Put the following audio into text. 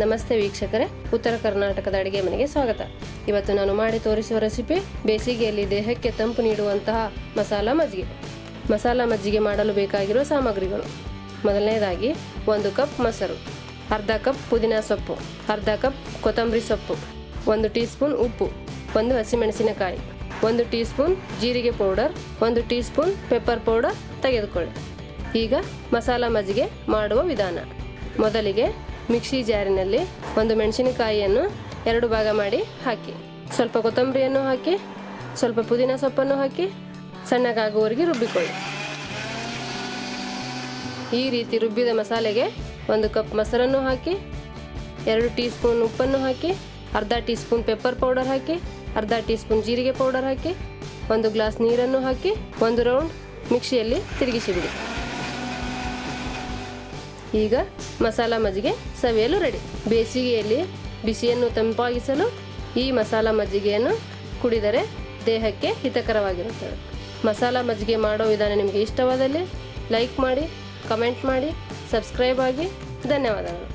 ನಮಸ್ತೆ ವೀಕ್ಷಕರೇ, ಉತ್ತರ ಕರ್ನಾಟಕದ ಅಡುಗೆ ಮನೆಗೆ ಸ್ವಾಗತ. ಇವತ್ತು ನಾನು ಮಾಡಿ ತೋರಿಸುವ ರೆಸಿಪಿ ಬೇಸಿಗೆಯಲ್ಲಿ ದೇಹಕ್ಕೆ ತಂಪು ನೀಡುವಂತಹ ಮಸಾಲ ಮಜ್ಜಿಗೆ. ಮಸಾಲ ಮಜ್ಜಿಗೆ ಮಾಡಲು ಬೇಕಾಗಿರುವ ಸಾಮಗ್ರಿಗಳು: ಮೊದಲನೇದಾಗಿ 1 ಕಪ್ ಮೊಸರು, ಅರ್ಧ ಕಪ್ ಪುದೀನ ಸೊಪ್ಪು, ಅರ್ಧ ಕಪ್ ಕೊತ್ತಂಬರಿ ಸೊಪ್ಪು, 1 ಟೀ ಸ್ಪೂನ್ ಉಪ್ಪು, 1 ಹಸಿಮೆಣಸಿನಕಾಯಿ, 1 ಟೀ ಸ್ಪೂನ್ ಜೀರಿಗೆ powder, 1 tea spoon pepper powder ತೆಗೆದುಕೊಳ್ಳಿ. ಈಗ ಮಸಾಲ ಮಜ್ಜಿಗೆ ಮಾಡುವ ವಿಧಾನ. ಮೊದಲಿಗೆ ಮಿಕ್ಸಿ ಜಾರಿನಲ್ಲಿ 1 ಮೆಣಸಿನಕಾಯಿಯನ್ನು 2 ಭಾಗ ಮಾಡಿ ಹಾಕಿ, ಸ್ವಲ್ಪ ಕೊತ್ತಂಬರಿಯನ್ನು ಹಾಕಿ, ಸ್ವಲ್ಪ ಪುದೀನ ಸೊಪ್ಪನ್ನು ಹಾಕಿ ಸಣ್ಣಗಾಗುವವರೆಗೆ ರುಬ್ಬಿಕೊಳ್ಳಿ. ಈ ರೀತಿ ರುಬ್ಬಿದ ಮಸಾಲೆಗೆ 1 ಕಪ್ ಮೊಸರನ್ನು ಹಾಕಿ, 2 ಟೀ ಸ್ಪೂನ್ ಉಪ್ಪನ್ನು ಹಾಕಿ, ಅರ್ಧ ಟೀ ಸ್ಪೂನ್ ಪೆಪ್ಪರ್ ಪೌಡರ್ ಹಾಕಿ, ಅರ್ಧ ಟೀ ಸ್ಪೂನ್ ಜೀರಿಗೆ ಪೌಡರ್ ಹಾಕಿ, 1 ಗ್ಲಾಸ್ ನೀರನ್ನು ಹಾಕಿ 1 ರೌಂಡ್ ಮಿಕ್ಸಿಯಲ್ಲಿ ತಿರುಗಿಸಿಬಿಡಿ. ಈಗ ಮಸಾಲ ಮಜ್ಜಿಗೆ ಸವಿಯಲು ರೆಡಿ. ಬೇಸಿಗೆಯಲ್ಲಿ ಬಿಸಿಯನ್ನು ತಂಪಾಗಿಸಲು ಈ ಮಸಾಲ ಮಜ್ಜಿಗೆಯನ್ನು ಕುಡಿದರೆ ದೇಹಕ್ಕೆ ಹಿತಕರವಾಗಿರುತ್ತದೆ. ಮಸಾಲ ಮಜ್ಜಿಗೆ ಮಾಡೋ ವಿಧಾನ ನಿಮಗೆ ಇಷ್ಟವಾದಲ್ಲಿ ಲೈಕ್ ಮಾಡಿ, ಕಮೆಂಟ್ ಮಾಡಿ, ಸಬ್ಸ್ಕ್ರೈಬ್ ಆಗಿ. ಧನ್ಯವಾದಗಳು.